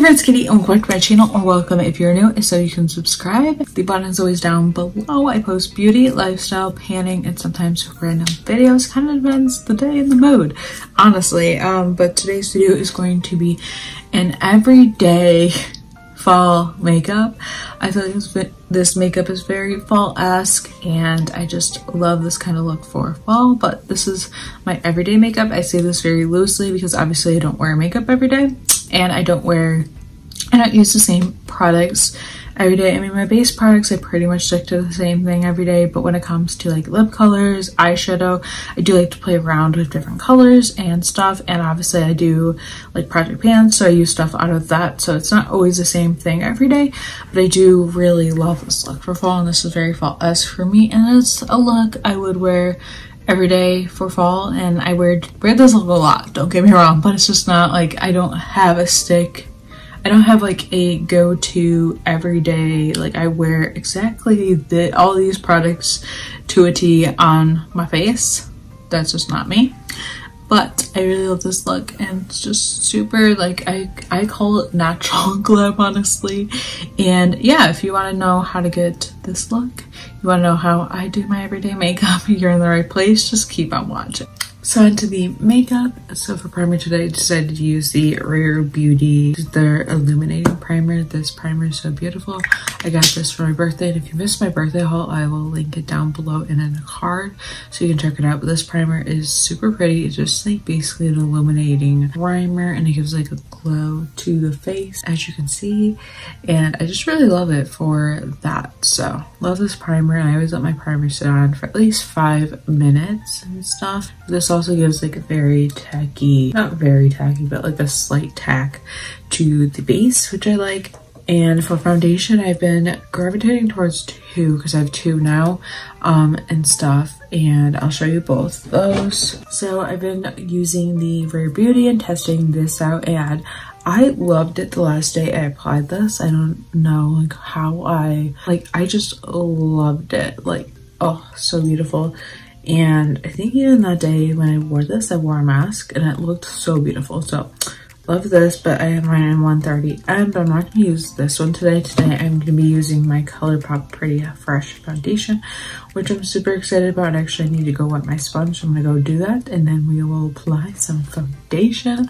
it's Kitty and welcome back to my channel, or welcome if you're new so you can subscribe. The button is always down below. I post beauty, lifestyle, panning, and sometimes random videos. Kind of depends the day and the mood, honestly. But today's video is going to be an everyday fall makeup. I feel like this makeup is very fall-esque and I just love this kind of look for fall, but this is my everyday makeup. I say this very loosely because obviously I don't wear makeup every day and I don't use the same products every day. I mean, my base products, I pretty much stick to the same thing every day, but when it comes to like lip colors, eyeshadow, I do like to play around with different colors and stuff, and obviously I do like project pans, so I use stuff out of that, so it's not always the same thing every day, but I do really love this look for fall, and this is very fall-esque for me, and it's a look I would wear every day for fall, and I wear this look a lot, don't get me wrong, but it's just not like I don't have like a go-to everyday, like I wear exactly all these products to a T on my face. That's just not me. But I really love this look, and it's just super, like, I call it natural glam, honestly. And yeah, if you want to know how to get this look, you want to know how I do my everyday makeup, you're in the right place. Just keep on watching. So into the makeup. So for primer today, I decided to use the Rare Beauty, their illuminating primer. This primer is so beautiful. I got this for my birthday, and if you missed my birthday haul, I will link it down below and in a card so you can check it out. But this primer is super pretty. It's just like basically an illuminating primer, and it gives like a glow to the face, as you can see, and I just really love it for that. So love this primer, and I always let my primer sit on for at least 5 minutes and stuff. This also gives like a very tacky, not very tacky, but like a slight tack to the base, which I like. And for foundation, I've been gravitating towards 2 because I have 2 now and stuff, and I'll show you both of those. So I've been using the Rare Beauty and testing this out, and I loved it the last day I applied this. I don't know like how I just loved it. Like, oh, so beautiful. And I think even that day when I wore this, I wore a mask and it looked so beautiful. So love this, but I am mine in 130, and I'm not going to use this one today. Today I'm going to be using my Colourpop Pretty Fresh foundation, which I'm super excited about. Actually, I need to go wet my sponge, so I'm going to go do that, and then we will apply some foundation.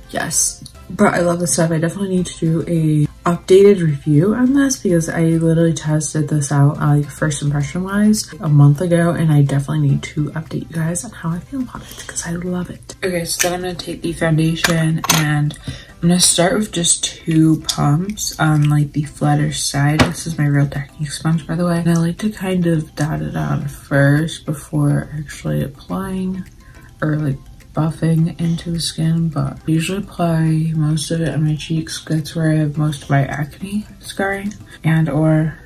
Yes, but I love this stuff. I definitely need to do a updated review on this because I literally tested this out like first impression wise a month ago, and I definitely need to update you guys on how I feel about it because I love it. Okay, so then I'm going to take the foundation and I'm going to start with just 2 pumps on like the flatter side. This is my Real Technique sponge, by the way, and I like to kind of dot it on first before actually applying or like buffing into the skin, but I usually apply most of it on my cheeks. That's where I have most of my acne scarring and or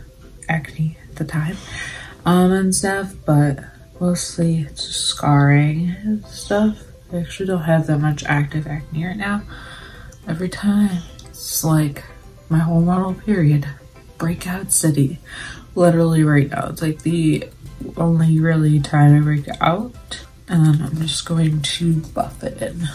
acne at the time and stuff, but mostly it's just scarring and stuff. I actually don't have that much active acne right now. Every time it's like my hormonal period, breakout city, literally right now. It's like the only really time I break out. And I'm just going to buff it in.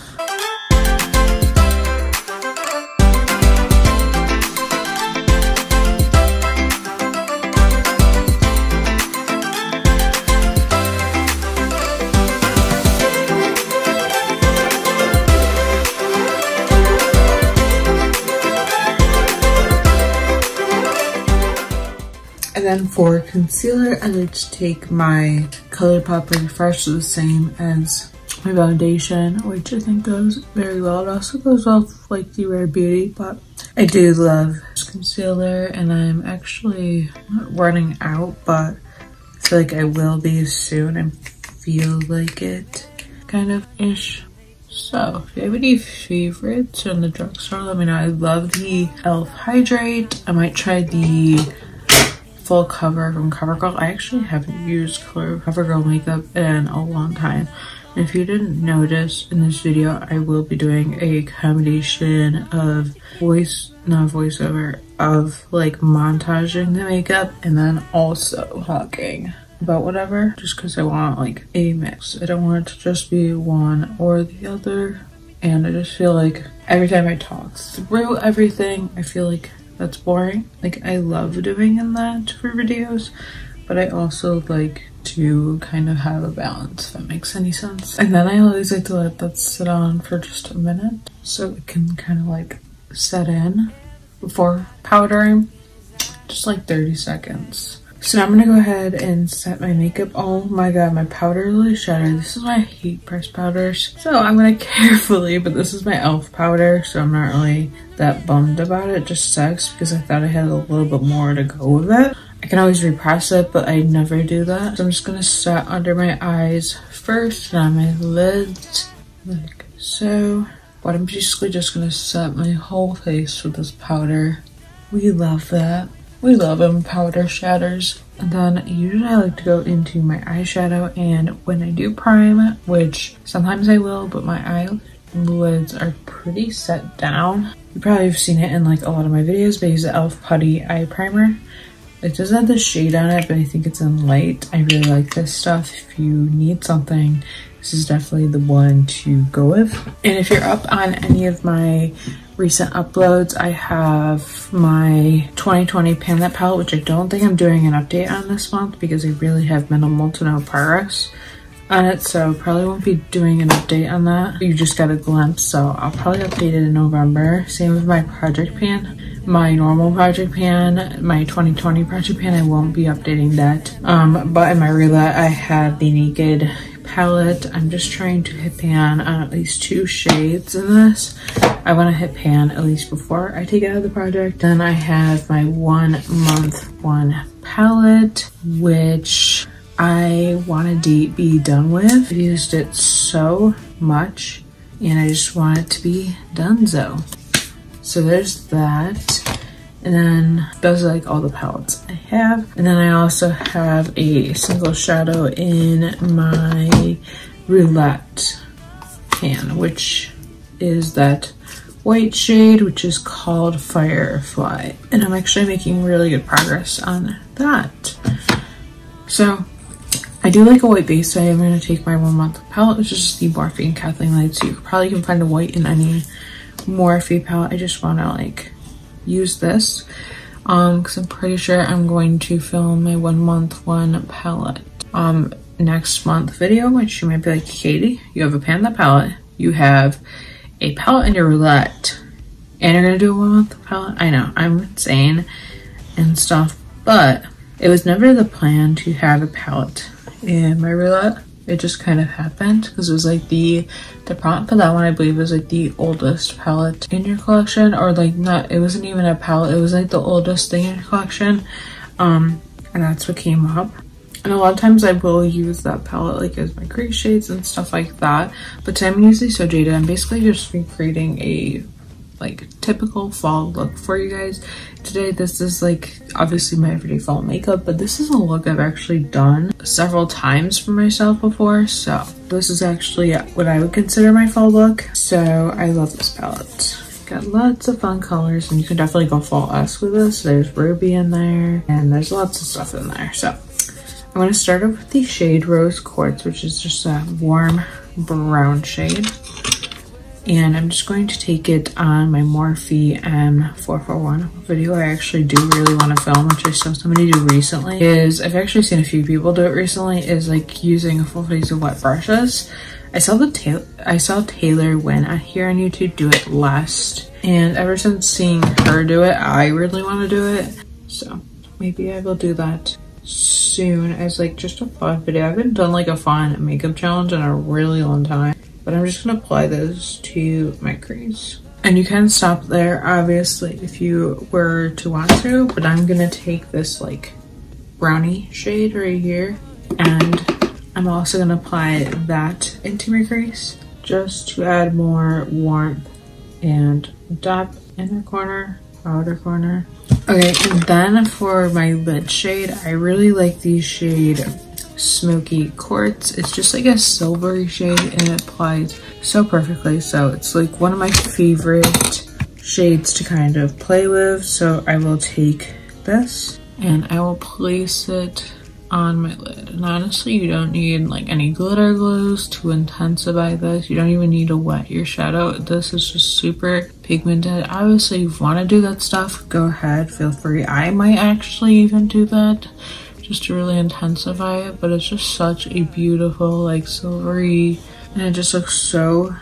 And then for concealer, I like to take my Colourpop Pretty Fresh, the same as my foundation, which I think goes very well. It also goes well with like the Rare Beauty, but I do love this concealer, and I'm actually not running out, but I feel like I will be soon. I feel like it kind of ish. So if you have any favorites in the drugstore, let me know. I love the e.l.f. Hydrate. I might try the Full Cover from CoverGirl. I actually haven't used CoverGirl makeup in a long time. And if you didn't notice, in this video I will be doing a combination of voiceover of like montaging the makeup and then also talking about whatever, just because I want like a mix. I don't want it to just be one or the other. and I just feel like every time I talk through everything, I feel like that's boring. Like, I love doing that for videos, but I also like to kind of have a balance, if that makes any sense. And then I always like to let that sit on for just a minute so it can kind of like set in before powdering, just like 30 seconds. So now I'm gonna go ahead and set my makeup. Oh my god, my powder really shattered. This is why I hate pressed powders. So I'm gonna carefully, but this is my e.l.f. powder, so I'm not really that bummed about it. It just sucks because I thought I had a little bit more to go with it. I can always repress it, but I never do that. So I'm just gonna set under my eyes first and on my lids, like so. But I'm basically just gonna set my whole face with this powder. We love that. We love when powder shatters. And then usually I like to go into my eyeshadow, and when I do prime, which sometimes I will, but my eyelids are pretty set down. You probably have seen it in like a lot of my videos, but I use the e.l.f. Putty Eye Primer. It doesn't have the shade on it, but I think it's in light. I really like this stuff. If you need something, this is definitely the one to go with. And if you're up on any of my recent uploads, I have my 2020 palette palette, which I don't think I'm doing an update on this month because I really have minimal to no progress on it, so probably won't be doing an update on that. You just got a glimpse, so I'll probably update it in November. Same with my project pan. My normal project pan, my 2020 project pan, I won't be updating that. But in my roulette, I have the Naked palette. I'm just trying to hit pan on at least 2 shades in this. I want to hit pan at least before I take it out of the project. Then I have my 1 month 1 palette, which I want to be done with. I used it so much and I just want it to be donezo. So there's that. And then those are like all the palettes I have. And then I also have a single shadow in my roulette pan, which is that white shade, which is called Firefly. And I'm actually making really good progress on that. So I do like a white base, so I'm going to take my 1 month palette, which is just the Morphe and Kathleen Lights. You probably can find a white in any Morphe palette. I just want to like use this because I'm pretty sure I'm going to film my 1 month 1 palette next month video, which you might be like, Katie, you have a pan that palette, you have a palette in your roulette, and you're gonna do a 1 month palette. I know, I'm insane and stuff, but it was never the plan to have a palette in my roulette. It just kind of happened because it was like the prompt for that one, I believe, was like the oldest palette in your collection, or like not, it wasn't even a palette, it was like the oldest thing in your collection, and that's what came up. And a lot of times I will use that palette like as my crease shades and stuff like that, but today I'm usually so jaded. I'm basically just recreating a like typical fall look for you guys today. This is like obviously my everyday fall makeup, but this is a look I've actually done several times for myself before, so this is actually what I would consider my fall look. So I love this palette. Got lots of fun colors, and you can definitely go fall-esque with this. There's ruby in there and there's lots of stuff in there. So I'm going to start off with the shade Rose Quartz, which is just a warm brown shade. And I'm just going to take it on my Morphe M441 video I actually do really want to film, which I saw somebody do recently. I've actually seen a few people do it recently, is like using a full face of wet brushes. I saw Taylor Wynn here on YouTube do it last, and ever since seeing her do it, I really want to do it. So maybe I will do that soon as like just a fun video. I haven't done like a fun makeup challenge in a really long time. But I'm just going to apply those to my crease. And you can stop there, obviously, if you were to want to. But I'm going to take this, like, brownie shade right here. And I'm also going to apply that into my crease, just to add more warmth and depth in the corner, outer corner. Okay, and then for my lid shade, I really like the shade Smoky Quartz. It's just like a silvery shade and it applies so perfectly. So it's like one of my favorite shades to kind of play with. So I will take this and I will place it on my lid. And honestly, you don't need like any glitter glues to intensify this. You don't even need to wet your shadow. This is just super pigmented. Obviously, if you want to do that stuff, go ahead, feel free. I might actually even do that just to really intensify it, but it's just such a beautiful like silvery, and it just looks so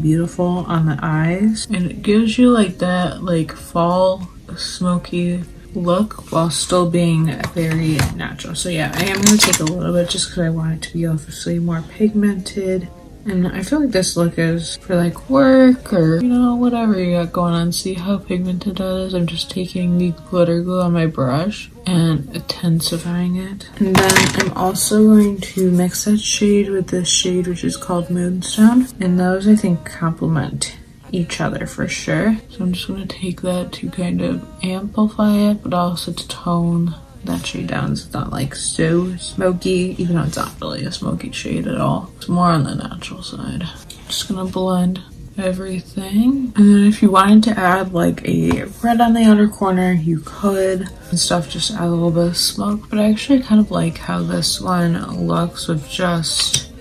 beautiful on the eyes, and it gives you like that like fall smoky look while still being very natural. So yeah, I am going to take a little bit just because I want it to be obviously more pigmented. And I feel like this look is for like work or, you know, whatever you got going on. See how pigmented it is? I'm just taking the glitter glue on my brush and intensifying it. And then I'm also going to mix that shade with this shade, which is called Moonstone. And those I think complement each other for sure. So I'm just going to take that to kind of amplify it, but also to tone that shade down so it's not like so smoky, even though it's not really a smoky shade at all. It's more on the natural side. Just gonna blend everything. And then if you wanted to add like a red on the outer corner, you could and stuff, just add a little bit of smoke. But I actually kind of like how this one looks with just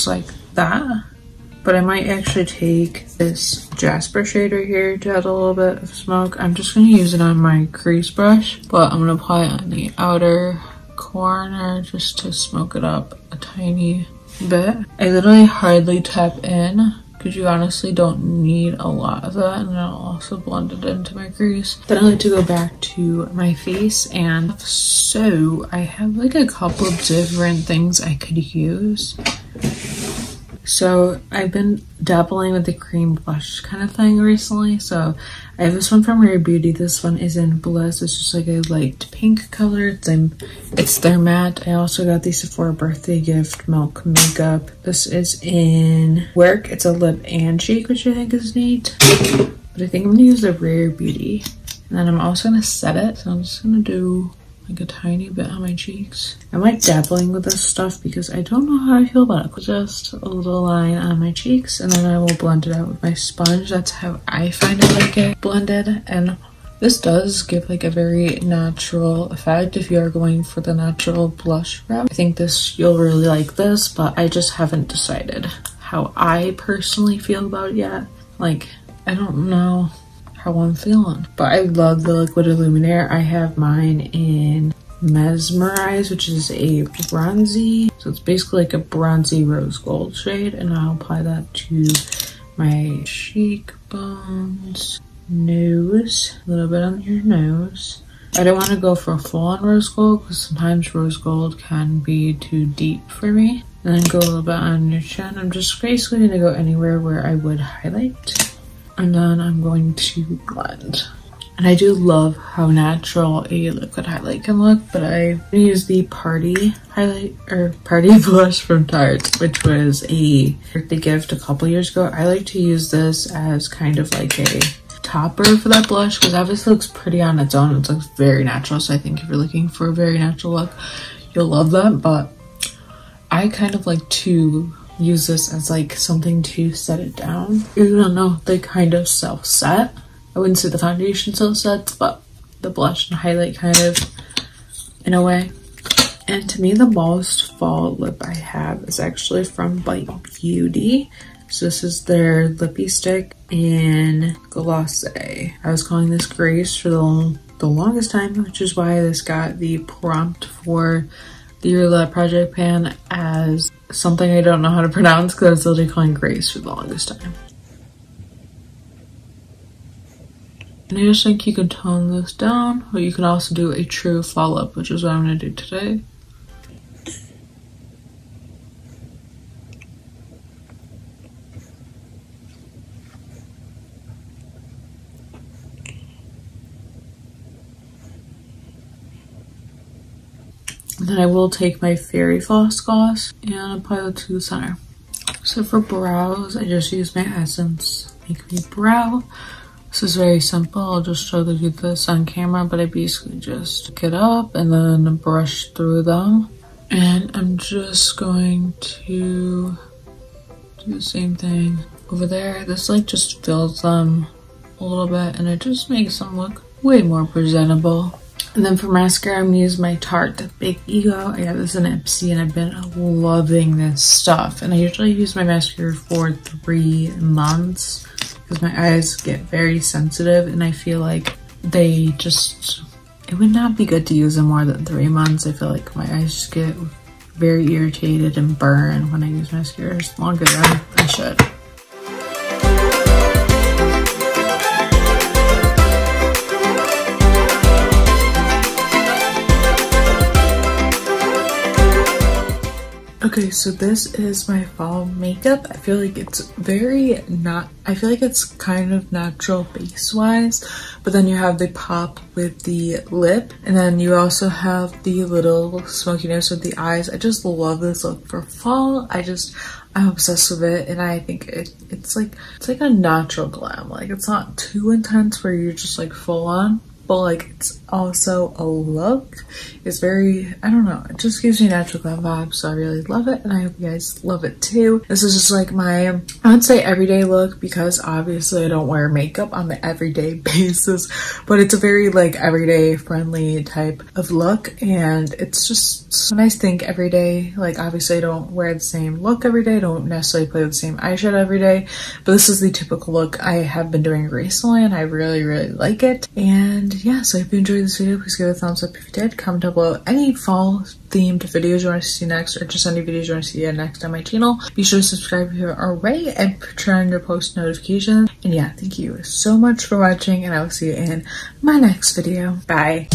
like that. But I might actually take this Jasper shade right here to add a little bit of smoke. I'm just going to use it on my crease brush, but I'm going to apply it on the outer corner just to smoke it up a tiny bit. I literally hardly tap in because you honestly don't need a lot of that, and I'll also blend it into my crease. Then I like to go back to my face, and so I have like a couple of different things I could use. So I've been dabbling with the cream blush kind of thing recently. So I have this one from Rare Beauty. This one is in Bliss. It's just like a light pink color. It's their matte. I also got the Sephora birthday gift Milk Makeup. This is in Work. It's a lip and cheek, which I think is neat. But I think I'm gonna use the Rare Beauty. And then I'm also gonna set it. So I'm just gonna do like a tiny bit on my cheeks. I'm like dabbling with this stuff because I don't know how I feel about it. Just a little line on my cheeks, and then I will blend it out with my sponge. That's how I find I like it blended. And this does give like a very natural effect if you are going for the natural blush route. I think you'll really like this, but I just haven't decided how I personally feel about it yet. Like, I don't know how I'm feeling, but I love the liquid illuminator. I have mine in Mesmerize, which is a bronzy, so it's basically like a bronzy rose gold shade, and I'll apply that to my cheekbones, nose, a little bit on your nose. I don't want to go for a full-on rose gold because sometimes rose gold can be too deep for me. And then go a little bit on your chin. I'm just basically going to go anywhere where I would highlight. And then I'm going to blend. And I do love how natural a liquid highlight can look, but I use the Party highlight or Party blush from Tarte, which was a birthday gift a couple years ago. I like to use this as kind of like a topper for that blush because obviously it looks pretty on its own. It looks very natural, so I think if you're looking for a very natural look, you'll love that. But I kind of like to use this as like something to set it down. You don't know, they kind of self-set. I wouldn't say the foundation self-sets, but the blush and highlight kind of in a way. And to me, the most fall lip I have is actually from Bite Beauty. So this is their lippy stick in glacé. I was calling this Grace for the longest time, which is why this got the prompt for the Roulette Project Pan as something I don't know how to pronounce because I was literally calling Grace for the longest time. And I just think you could tone this down, but you can also do a true fall lip, which is what I'm going to do today. And then I will take my Fairy Floss gloss and apply that to the center. So for brows, I just use my Essence Make Me Brow. This is very simple. I'll just show you this on camera, but I basically just pick it up and then brush through them. And I'm just going to do the same thing over there. This like just fills them a little bit and it just makes them look way more presentable. And then for mascara, I'm using my Tarte Big Ego. I got this in Ipsy and I've been loving this stuff. And I usually use my mascara for 3 months because my eyes get very sensitive and I feel like they just, it would not be good to use them more than 3 months. I feel like my eyes just get very irritated and burn when I use mascaras longer than I should. Okay, so this is my fall makeup. I feel like it's I feel like it's kind of natural base-wise, but then you have the pop with the lip, and then you also have the little smokiness with the eyes. I just love this look for fall. I'm obsessed with it, and I think it's like a natural glam. Like, it's not too intense where you're just like full on, but like it's also a look. It's very, I don't know, it just gives me natural glam vibes, so I really love it, and I hope you guys love it too. This is just like my, I would say everyday look, because obviously I don't wear makeup on the everyday basis, but it's a very like everyday friendly type of look, and it's just a nice thing every day. Like, obviously I don't wear the same look every day, I don't necessarily play with the same eyeshadow every day, but this is the typical look I have been doing recently, and I really like it. And yeah, so if you enjoyed this video, please give it a thumbs up if you did. Comment down below any fall themed videos you want to see next, or just any videos you want to see next on my channel. Be sure to subscribe if you are already and turn on your post notifications. And yeah, thank you so much for watching, and I will see you in my next video. Bye.